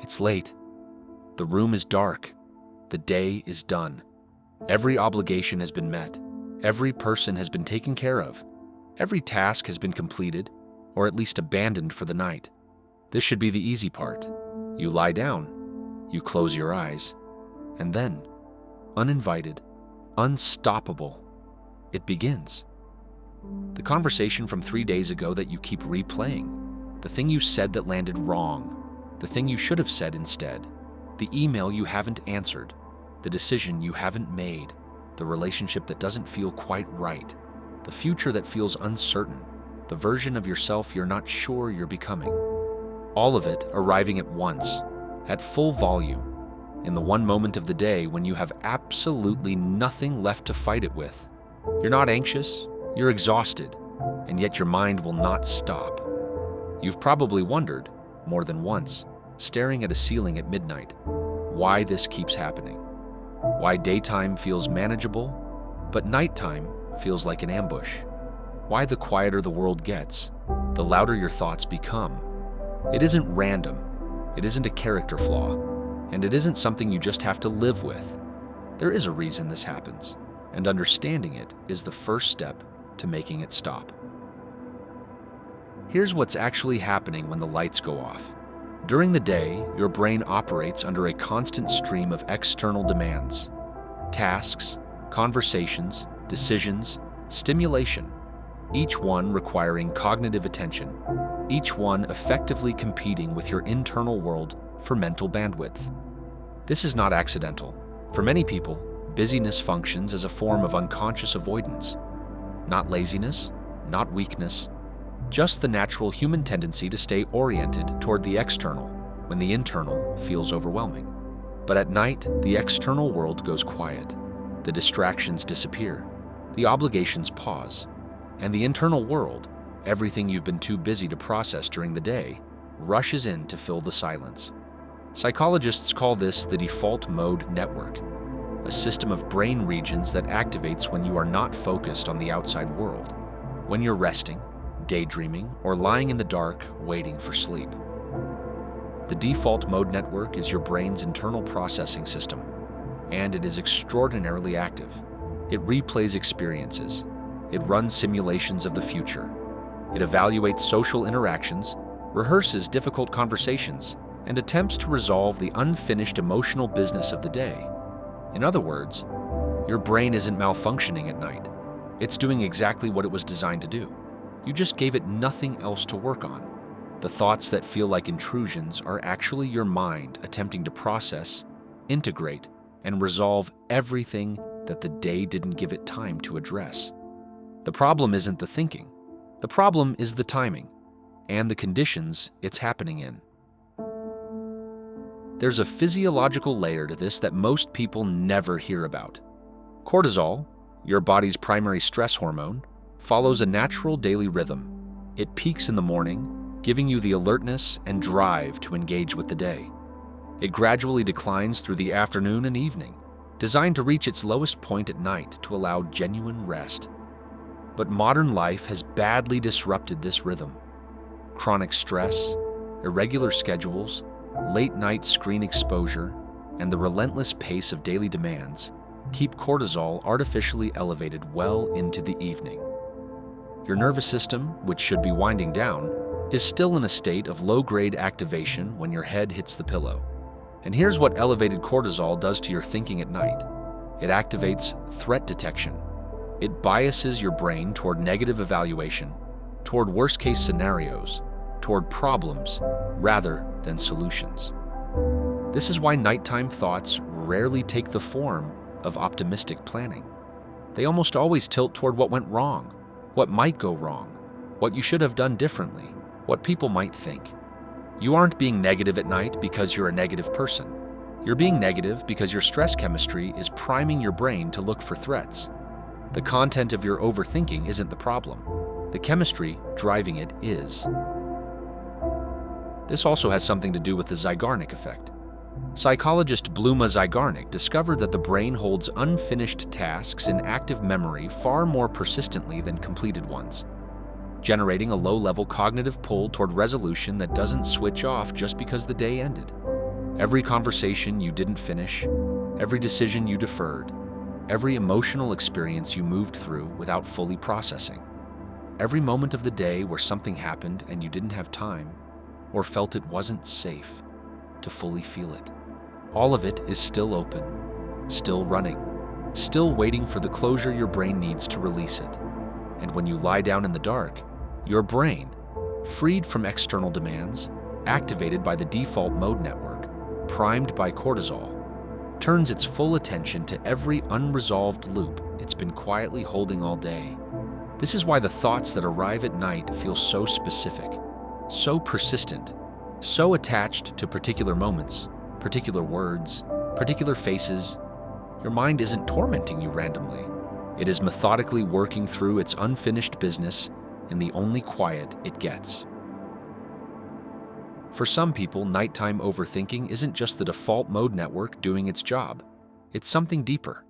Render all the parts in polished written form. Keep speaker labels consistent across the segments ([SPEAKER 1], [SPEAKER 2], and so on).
[SPEAKER 1] It's late. The room is dark. The day is done. Every obligation has been met. Every person has been taken care of. Every task has been completed, or at least abandoned for the night. This should be the easy part. You lie down, you close your eyes, and then, uninvited, unstoppable, it begins. The conversation from 3 days ago that you keep replaying, the thing you said that landed wrong, the thing you should have said instead, the email you haven't answered, the decision you haven't made, the relationship that doesn't feel quite right, the future that feels uncertain, the version of yourself you're not sure you're becoming. All of it arriving at once, at full volume, in the one moment of the day when you have absolutely nothing left to fight it with. You're not anxious, you're exhausted, and yet your mind will not stop. You've probably wondered, more than once, staring at a ceiling at midnight, why this keeps happening. Why daytime feels manageable, but nighttime feels like an ambush. Why the quieter the world gets, the louder your thoughts become. It isn't random, it isn't a character flaw, and it isn't something you just have to live with. There is a reason this happens, and understanding it is the first step to making it stop. Here's what's actually happening when the lights go off. During the day, your brain operates under a constant stream of external demands. Tasks, conversations, decisions, stimulation, each one requiring cognitive attention, each one effectively competing with your internal world for mental bandwidth. This is not accidental. For many people, busyness functions as a form of unconscious avoidance. Not laziness, not weakness, just the natural human tendency to stay oriented toward the external when the internal feels overwhelming. But at night, the external world goes quiet. The distractions disappear. The obligations pause. And the internal world, everything you've been too busy to process during the day, rushes in to fill the silence. Psychologists call this the default mode network, a system of brain regions that activates when you are not focused on the outside world, when you're resting, daydreaming, or lying in the dark waiting for sleep. The default mode network is your brain's internal processing system, and it is extraordinarily active. It replays experiences. It runs simulations of the future. It evaluates social interactions, rehearses difficult conversations, and attempts to resolve the unfinished emotional business of the day. In other words, your brain isn't malfunctioning at night. It's doing exactly what it was designed to do. You just gave it nothing else to work on. The thoughts that feel like intrusions are actually your mind attempting to process, integrate, and resolve everything that the day didn't give it time to address. The problem isn't the thinking. The problem is the timing and the conditions it's happening in. There's a physiological layer to this that most people never hear about. Cortisol, your body's primary stress hormone, follows a natural daily rhythm. It peaks in the morning, giving you the alertness and drive to engage with the day. It gradually declines through the afternoon and evening, designed to reach its lowest point at night to allow genuine rest. But modern life has badly disrupted this rhythm. Chronic stress, irregular schedules, late-night screen exposure, and the relentless pace of daily demands keep cortisol artificially elevated well into the evening. Your nervous system, which should be winding down, is still in a state of low-grade activation when your head hits the pillow. And here's what elevated cortisol does to your thinking at night. It activates threat detection. It biases your brain toward negative evaluation, toward worst-case scenarios, toward problems rather than solutions. This is why nighttime thoughts rarely take the form of optimistic planning. They almost always tilt toward what went wrong, what might go wrong, what you should have done differently, what people might think. You aren't being negative at night because you're a negative person. You're being negative because your stress chemistry is priming your brain to look for threats. The content of your overthinking isn't the problem. The chemistry driving it is. This also has something to do with the Zeigarnik effect. Psychologist Bluma Zeigarnik discovered that the brain holds unfinished tasks in active memory far more persistently than completed ones, generating a low-level cognitive pull toward resolution that doesn't switch off just because the day ended. Every conversation you didn't finish, every decision you deferred, every emotional experience you moved through without fully processing, every moment of the day where something happened and you didn't have time or felt it wasn't safe to fully feel it. All of it is still open, still running, still waiting for the closure your brain needs to release it. And when you lie down in the dark, your brain, freed from external demands, activated by the default mode network, primed by cortisol, turns its full attention to every unresolved loop it's been quietly holding all day. This is why the thoughts that arrive at night feel so specific, so persistent, so attached to particular moments, particular words, particular faces. Your mind isn't tormenting you randomly. It is methodically working through its unfinished business in the only quiet it gets. For some people, nighttime overthinking isn't just the default mode network doing its job. It's something deeper.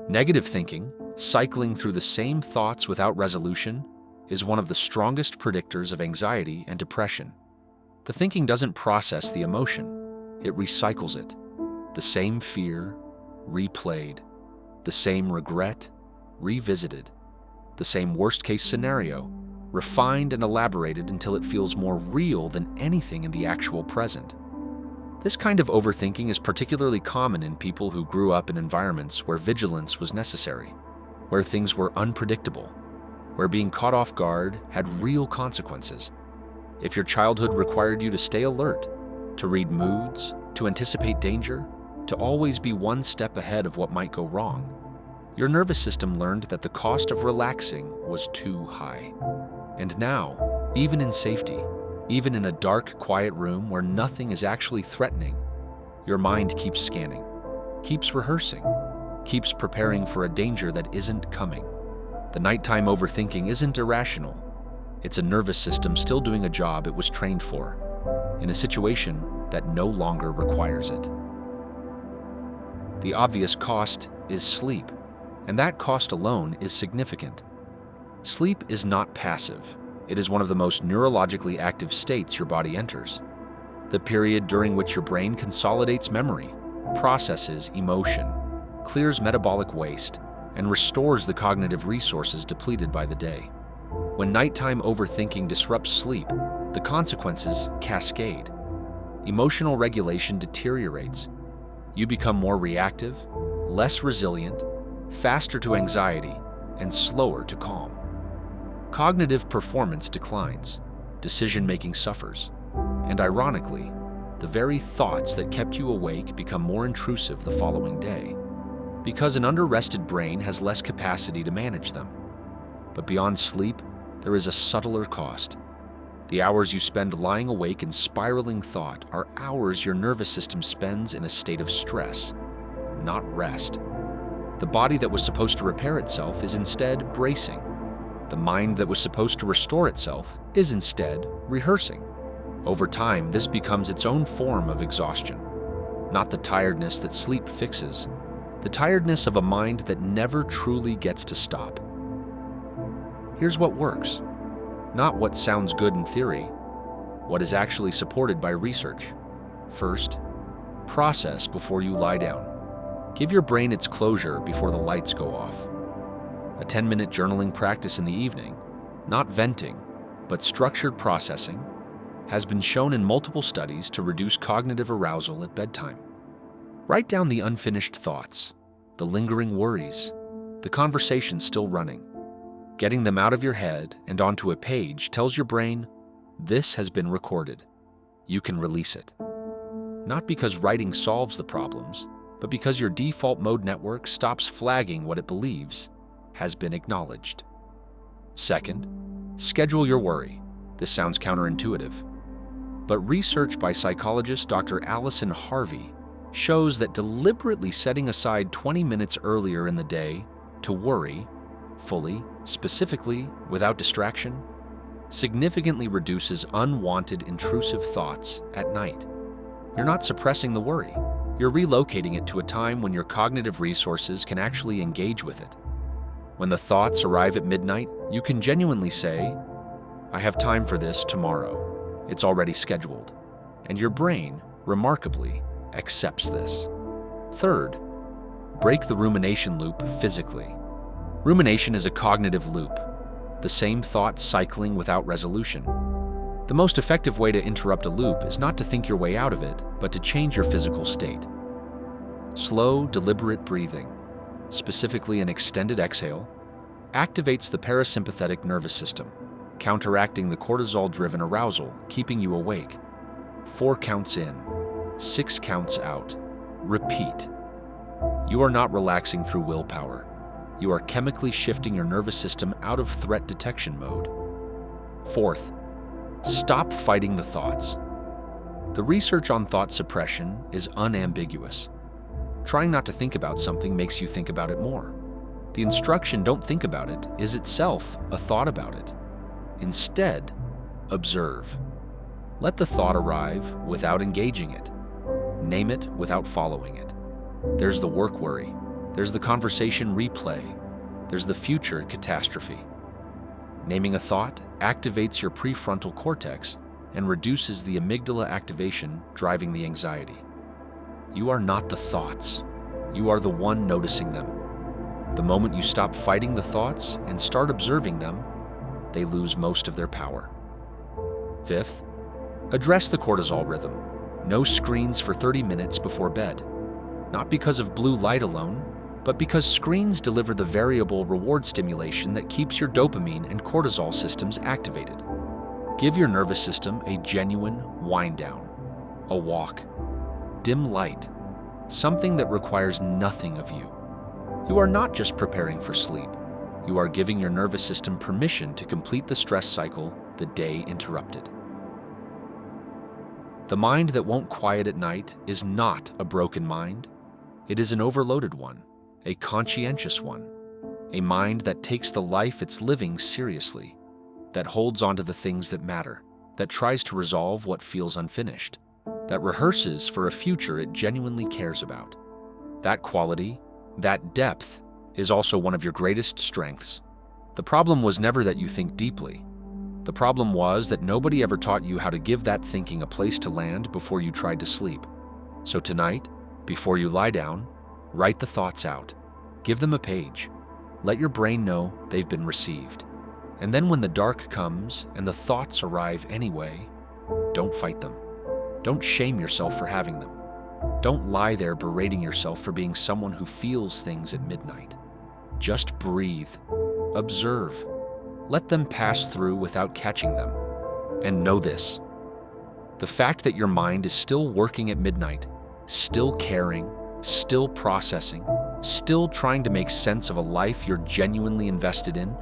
[SPEAKER 1] Negative thinking, cycling through the same thoughts without resolution, is one of the strongest predictors of anxiety and depression. The thinking doesn't process the emotion, it recycles it. The same fear, replayed. The same regret, revisited. The same worst-case scenario, refined and elaborated until it feels more real than anything in the actual present. This kind of overthinking is particularly common in people who grew up in environments where vigilance was necessary, where things were unpredictable, where being caught off guard had real consequences. If your childhood required you to stay alert, to read moods, to anticipate danger, to always be one step ahead of what might go wrong, your nervous system learned that the cost of relaxing was too high. And now, even in safety, even in a dark, quiet room where nothing is actually threatening, your mind keeps scanning, keeps rehearsing, keeps preparing for a danger that isn't coming. The nighttime overthinking isn't irrational. It's a nervous system still doing a job it was trained for, in a situation that no longer requires it. The obvious cost is sleep, and that cost alone is significant. Sleep is not passive. It is one of the most neurologically active states your body enters. The period during which your brain consolidates memory, processes emotion, clears metabolic waste, and restores the cognitive resources depleted by the day. When nighttime overthinking disrupts sleep, the consequences cascade. Emotional regulation deteriorates. You become more reactive, less resilient, faster to anxiety, and slower to calm. Cognitive performance declines, decision-making suffers, and ironically, the very thoughts that kept you awake become more intrusive the following day, because an under-rested brain has less capacity to manage them. But beyond sleep, there is a subtler cost. The hours you spend lying awake in spiraling thought are hours your nervous system spends in a state of stress, not rest. The body that was supposed to repair itself is instead bracing. The mind that was supposed to restore itself is instead rehearsing. Over time, this becomes its own form of exhaustion. Not the tiredness that sleep fixes, the tiredness of a mind that never truly gets to stop. Here's what works. Not what sounds good in theory, what is actually supported by research. First, process before you lie down. Give your brain its closure before the lights go off. A 10-minute journaling practice in the evening, not venting, but structured processing, has been shown in multiple studies to reduce cognitive arousal at bedtime. Write down the unfinished thoughts, the lingering worries, the conversations still running. Getting them out of your head and onto a page tells your brain, this has been recorded. You can release it. Not because writing solves the problems, but because your default mode network stops flagging what it believes has been acknowledged. Second, schedule your worry. This sounds counterintuitive, but research by psychologist Dr. Allison Harvey shows that deliberately setting aside 20 minutes earlier in the day to worry, fully, specifically, without distraction, significantly reduces unwanted intrusive thoughts at night. You're not suppressing the worry. You're relocating it to a time when your cognitive resources can actually engage with it. When the thoughts arrive at midnight, you can genuinely say, I have time for this tomorrow. It's already scheduled. And your brain, remarkably, accepts this. Third, break the rumination loop physically. Rumination is a cognitive loop, the same thought cycling without resolution. The most effective way to interrupt a loop is not to think your way out of it, but to change your physical state. Slow, deliberate breathing, specifically an extended exhale, activates the parasympathetic nervous system, counteracting the cortisol-driven arousal, keeping you awake. 4 counts in, 6 counts out. Repeat. You are not relaxing through willpower. You are chemically shifting your nervous system out of threat detection mode. Fourth, stop fighting the thoughts. The research on thought suppression is unambiguous. Trying not to think about something makes you think about it more. The instruction, "don't think about it," is itself a thought about it. Instead, observe. Let the thought arrive without engaging it. Name it without following it. There's the work worry. There's the conversation replay. There's the future catastrophe. Naming a thought activates your prefrontal cortex and reduces the amygdala activation driving the anxiety. You are not the thoughts. You are the one noticing them. The moment you stop fighting the thoughts and start observing them, they lose most of their power. Fifth, address the cortisol rhythm. No screens for 30 minutes before bed. Not because of blue light alone, but because screens deliver the variable reward stimulation that keeps your dopamine and cortisol systems activated. Give your nervous system a genuine wind down, a walk, dim light, something that requires nothing of you. You are not just preparing for sleep. You are giving your nervous system permission to complete the stress cycle the day interrupted. The mind that won't quiet at night is not a broken mind. It is an overloaded one, a conscientious one, a mind that takes the life it's living seriously, that holds onto the things that matter, that tries to resolve what feels unfinished, that rehearses for a future it genuinely cares about. That quality, that depth, is also one of your greatest strengths. The problem was never that you think deeply. The problem was that nobody ever taught you how to give that thinking a place to land before you tried to sleep. So tonight, before you lie down, write the thoughts out. Give them a page. Let your brain know they've been received. And then when the dark comes and the thoughts arrive anyway, don't fight them. Don't shame yourself for having them. Don't lie there berating yourself for being someone who feels things at midnight. Just breathe. Observe. Let them pass through without catching them. And know this: the fact that your mind is still working at midnight, still caring, still processing, still trying to make sense of a life you're genuinely invested in,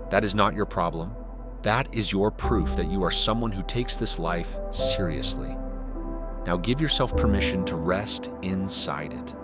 [SPEAKER 1] that is not your problem. That is your proof that you are someone who takes this life seriously. Now give yourself permission to rest inside it.